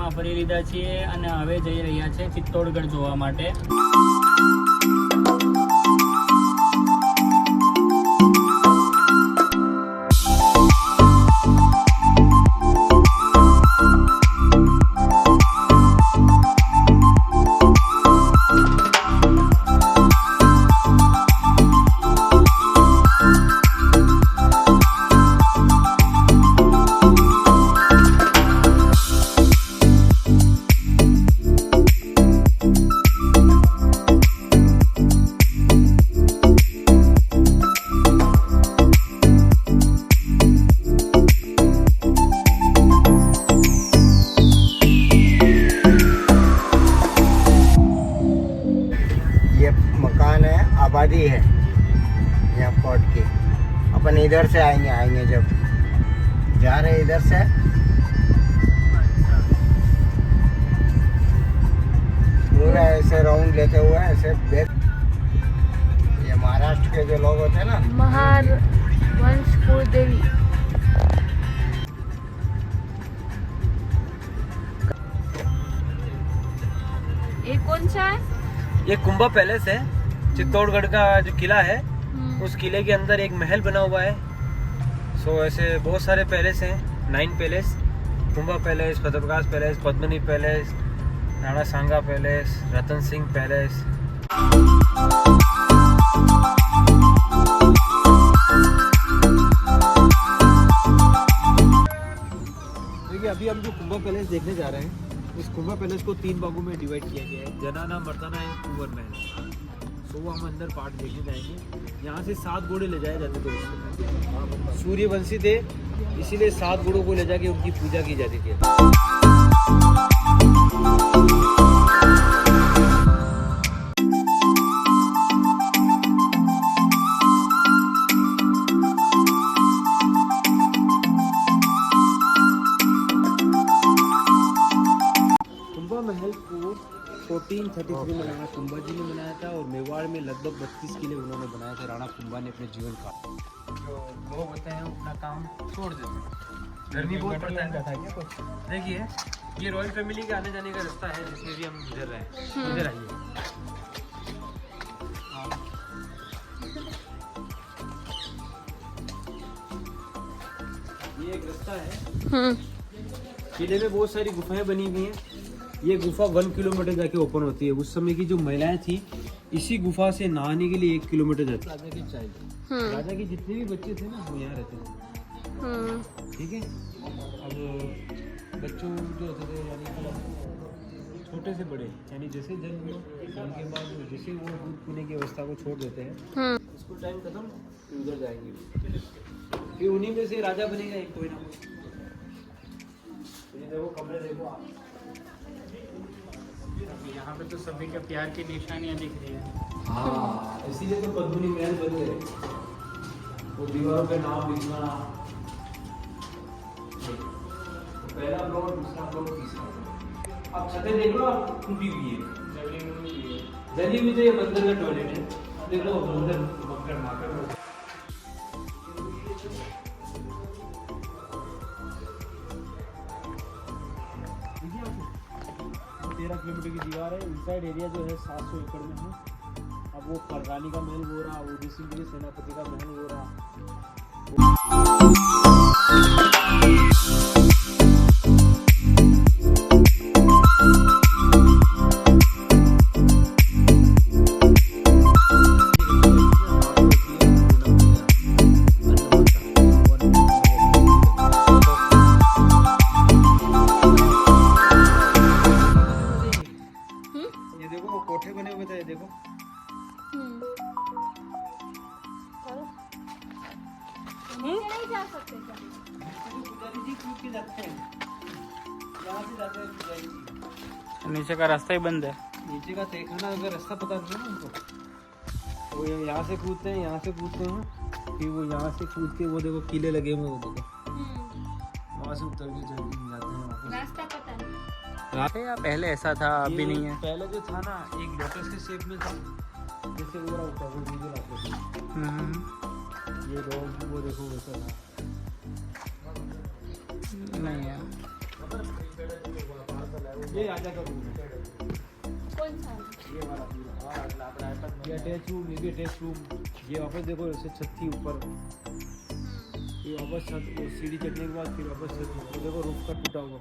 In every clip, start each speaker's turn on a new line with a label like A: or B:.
A: કિલ્લામાં ફરી લીધા છીએ અને હવે જઈ રહ્યા છે ચિત્તોડગઢ જોવા માટે.
B: आबादी है यहाँ फोर्ट की. अपन इधर से आएंगे जब जा रहे इधर से पूरा ऐसे राउंड लेते हुए ऐसे बैक. ये महाराष्ट्र के जो लोग होते हैं ना,
C: महावंश कुलदेवी. ये कौन सा है?
D: ये कुंभा पैलेस है. चित्तौड़गढ़ का जो किला है उस किले के अंदर एक महल बना हुआ है. सो ऐसे बहुत सारे पैलेस हैं, 9 palace. Kumbha palace, Fatehprakash palace, Padmini palace, Rana Sanga palace, Ratan Singh palace. देखिए अभी हम जो कुंभा पैलेस देखने जा रहे हैं, इस कुंभा पैलेस को 3 भागों में डिवाइड किया गया है. जनाना, मर्दाना एंड कुंवर महल. तो वो हम अंदर पार्ट देखने जाएंगे. यहाँ से 7 घोड़े ले जाए जाते थे उसमें. सूर्यवंशी थे, इसीलिए 7 घोड़ों को ले जाके उनकी पूजा की जाती थी. कुंभा महल को 1433 में राणा कुंभा जी ने बनाया था और मेवाड़ में लगभग 32 किले उन्होंने बनाए थे राणा कुंभा ने अपने जीवन का. जो लोग होते हैं अपना काम छोड़ देते हैं, गर्मी बहुत पड़ता है. क्या कुछ देखिए, ये रॉयल फैमिली के आने जाने का रास्ता है जिसमें भी हम गुजर रहे हैं. इधर आइए. ये एक रास्ता है. किले में बहुत सारी गुफाएं बनी हुई हैं. ये गुफा 1 किलोमीटर जाके ओपन होती है. उस समय की जो महिलाएं थी इसी गुफा से नहाने के लिए 1 किलोमीटर जाती. राजा की चाइल्ड, राजा के जितने भी बच्चे थे ना वो यहाँ रहते थे. ठीक है. अब बच्चों जो होते थे यानी छोटे से बड़े, यानी जैसे जन्म के बाद जैसे वो दूध पीने की अवस्था को छोड़ देते हैं, स्कूल टाइम खत्म फिर उधर जाएंगे. फिर उन्हीं में से राजा बनेगा एक कोई ना कोई. देखो कमरे देखो आप.
A: यहाँ पे तो सभी के प्यार की निशानियाँ दिख रही है.
D: हाँ, इसीलिए तो पद्मिनी महल बन गए. वो दीवारों पे नाम लिखना, पहला फ्लोर, दूसरा फ्लोर, तीसरा फ्लोर. अब छतें देख लो, आप टूटी हुई है, जली हुई. तो ये मंदिर का टॉयलेट है. देख लो मंदिर मकर माकर. 13 किलोमीटर की दीवार है. इनसाइड एरिया जो है 700 एकड़ में है. अब वो कररानी का महल हो रहा, उदय सिंह के सेनापति का महल हो रहा. कोठे बने हुए थे, देखो.
C: नहीं जा सकते क्या?
D: पुजारी जी कूद के जाते हैं, यहाँ से जाते हैं पुजारी जी.
A: नीचे का रास्ता ही बंद है.
D: नीचे का तहखाना अगर रास्ता पता नहीं है उनको, तो यहाँ से कूदते हैं, यहाँ से कूदते हैं, फिर वो यहाँ से कूद के वो देखो किले लगे हुए, वो देखो वहाँ से उतर के जाते हैं वापस.
C: रास्ता पता नहीं.
A: या पहले ऐसा था, अभी नहीं है.
D: पहले जो था ना एक लोटस के शेप में था, जैसे वो रहा वो वीडियो लाते थे. ये रोड वो देखो वैसा था.
A: नहीं है.
D: ये राजा का रूम है,
C: कौन सा?
D: ये वाला पूरा। ये अटैच रूम, ये भी अटैच रूम। ये वापस देखो ऐसे छत थी ऊपर, ये वापस छत, वो सीढ़ी चढ़ने के बाद फिर वापस छत। वो देखो रूफ का टूटा हुआ।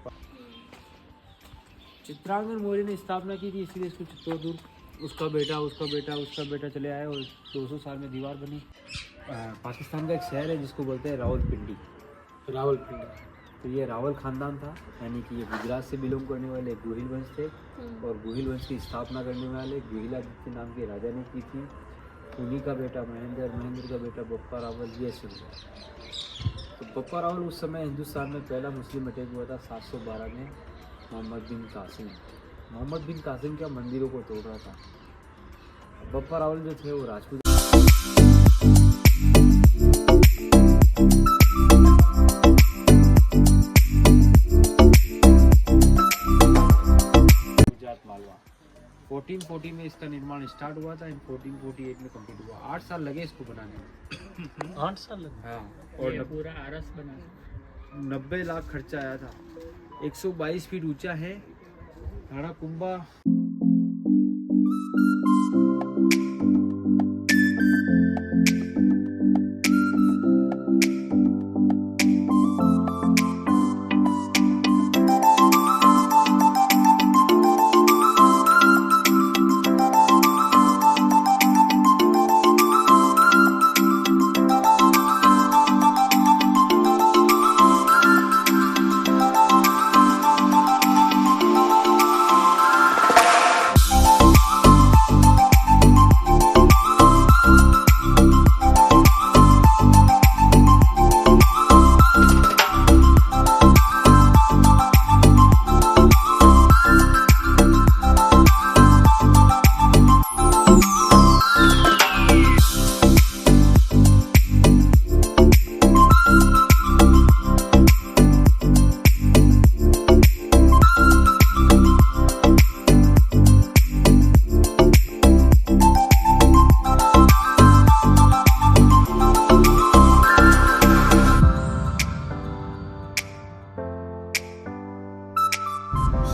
D: चित्रांगन मौर्य ने स्थापना की थी, इसलिए इसको चित्तौड़, उसका बेटा चले आए और 200 साल में दीवार बनी। पाकिस्तान का एक शहर है जिसको बोलते हैं रावलपिंडी। तो ये रावल खानदान था, यानी कि ये गुजरात से बिलोंग करने वाले गोहिल वंश थे और गोहिल वंश की स्थापना करने वाले गोहिलादित्य नाम के राजा ने की थी। उन्हीं का बेटा महेंद्र का बेटा बप्पा रावल ये शुरू हुआ। तो बप्पा रावल उस समय हिंदुस्तान में पहला मुस्लिम अटैक हुआ था 712 में। मोहम्मद बिन कासिम क्या मंदिरों को तोड़ रहा था। बप्पा रावल जो थे वो राजपूत मालवा। 1440 में इसका निर्माण स्टार्ट हुआ था, 1448 में कंप्लीट हुआ। 8 साल लगे इसको बनाने में।
A: 8 साल लगे।
D: हाँ,
A: और
D: और
A: पूरा आरस बना।
D: 90 लाख खर्चा आया था। 122 फीट ऊंचा है। राणा कुंभा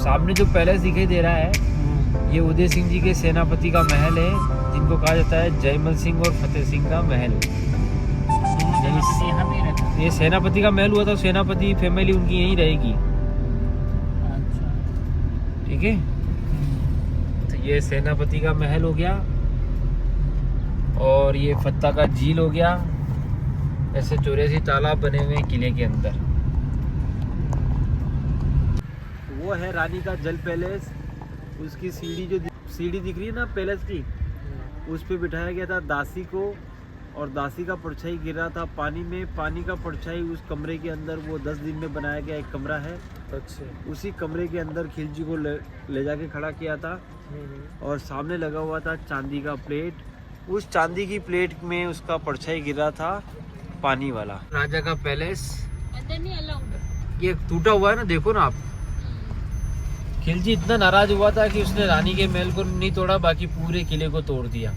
D: सामने जो पैलेस दिखाई दे रहा है ये उदय सिंह जी के सेनापति का महल है, जिनको कहा जाता है जयमल सिंह और फतेह सिंह का महल।
A: यहाँ पे रहता है।
D: ये सेनापति का महल हुआ था, सेनापति फैमिली उनकी यहीं रहेगी।
A: अच्छा,
D: ठीक है, तो ये सेनापति का महल हो गया और ये फत्ता का झील हो गया। ऐसे 84 तालाब बने हुए हैं किले के अंदर। वो है रानी का जल पैलेस। उसकी सीढ़ी दिख रही है ना पैलेस की, उस पे बिठाया गया था दासी को और दासी का परछाई गिर रहा था पानी में। पानी का परछाई उस कमरे के अंदर, वो 10 दिन में बनाया गया एक कमरा है। अच्छा, उसी कमरे के अंदर खिलजी को ले जाके खड़ा किया था और सामने लगा हुआ था चांदी का प्लेट। उस चांदी की प्लेट में उसका परछाई गिर रहा था पानी वाला। राजा का पैलेस
C: अंदर नहीं अलाउड।
D: ये टूटा हुआ है ना, देखो ना आप। खिलजी इतना नाराज हुआ था कि उसने रानी के महल को नहीं तोड़ा, बाकी पूरे किले को तोड़ दिया।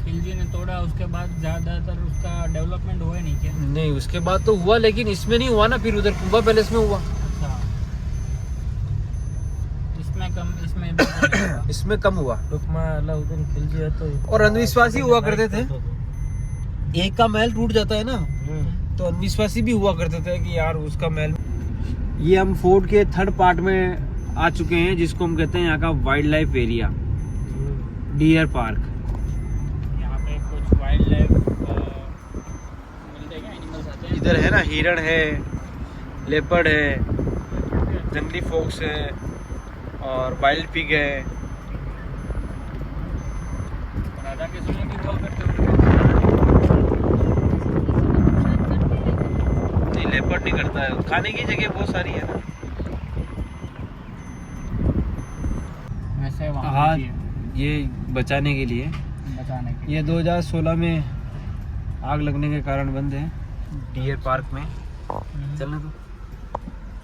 A: खिलजी ने तोड़ा, उसके बाद ज्यादातर उसका डेवलपमेंट हुआ नहीं क्या?
D: नहीं, उसके बाद तो हुआ, लेकिन इसमें नहीं हुआ ना, फिर उधर कुंभा पैलेस में हुआ।
A: अच्छा, इसमें कम
D: इसमें कम हुआ।
A: अलाउद्दीन खिलजी है तो।
D: और अंधविश्वासी हुआ करते थे। एक का महल टूट जाता है ना, तो अंधविश्वासी भी हुआ करते थे कि यार उसका महल। ये हम फोर्ट के 3rd पार्ट में आ चुके हैं, जिसको हम कहते हैं यहाँ का wild life area, deer park.
A: यहाँ पे कुछ वाइल्ड लाइफ मिलते हैं, एनिमल्स आते हैं।
D: इधर है ना, हिरण है, लेपर्ड है, जंगली फॉक्स है और वाइल्ड पिग है।
A: राजा के समय भी हुआ करते थे।
D: नहीं, लेपर्ड नहीं करता है, खाने की जगह बहुत सारी है ना।
A: वैसे वहाँ
D: हाँ,
A: भी है,
D: ये बचाने के लिए।
A: बचाने के।
D: ये 2016 में आग लगने के कारण बंद है डियर पार्क में। चलना तो,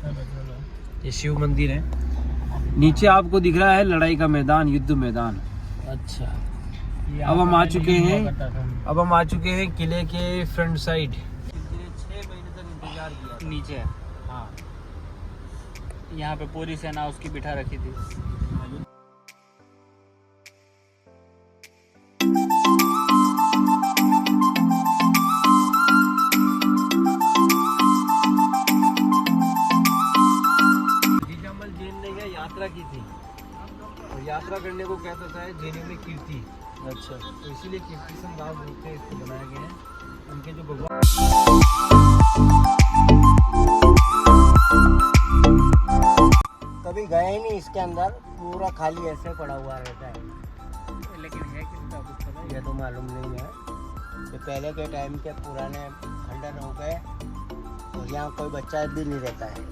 A: चलो।
D: ये शिव मंदिर है। नीचे आपको दिख रहा है लड़ाई का मैदान, युद्ध मैदान।
A: अच्छा,
D: अब हम आ चुके हैं किले के फ्रंट साइड। 6 महीने तक इंतजार किया।
A: नीचे।
D: हाँ,
A: यहाँ पे पूरी सेना उसकी बिठा रखी थी।
D: जीजामल जैन ने क्या यात्रा की थी और यात्रा करने को कहता था जैनों में कीर्ति।
A: अच्छा,
D: तो इसीलिए कीर्ति संगाव रूप से इसको बनाया गया है। उनके जो भगवान
B: कभी गए नहीं इसके अंदर, पूरा खाली ऐसे पड़ा हुआ रहता है।
A: लेकिन है किसका कुछ पता है?
B: ये तो मालूम नहीं है। ये पहले के टाइम के पुराने खंडर हो गए और यहाँ कोई बच्चा भी नहीं रहता है।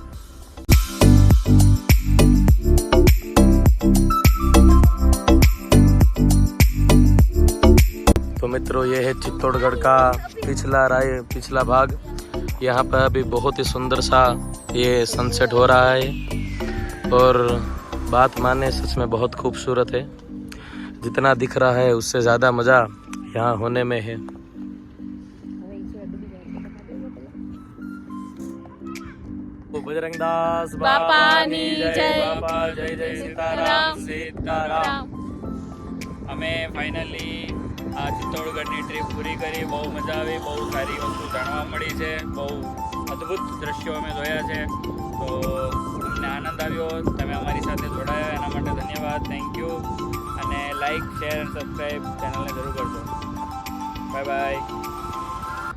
E: तो मित्रों, ये है चित्तौड़गढ़ का पिछला भाग। यहाँ पर अभी बहुत ही सुंदर सा ये सनसेट हो रहा है और बात माने सच में बहुत खूबसूरत है। जितना दिख रहा है उससे ज़्यादा मज़ा यहाँ होने में है। बजरंगदास
C: बापानी जय।
E: बापा जय जय सीताराम सीताराम।
A: અમે ફાઇનલી આ ચિત્તોડગઢની ટ્રીપ પૂરી કરી, બહુ મજા આવી, બહુ સારી વસ્તુ જાણવા મળી છે, બહુ અદ્ભુત દ્રશ્યો અમે જોયા છે, તો અમને આનંદ આવ્યો. તમે અમારી સાથે જોડાયા એના માટે ધન્યવાદ, થેન્ક યુ. અને લાઇક, શેર અને સબસ્ક્રાઈબ ચેનલને જરૂર કરજો. Bye bye.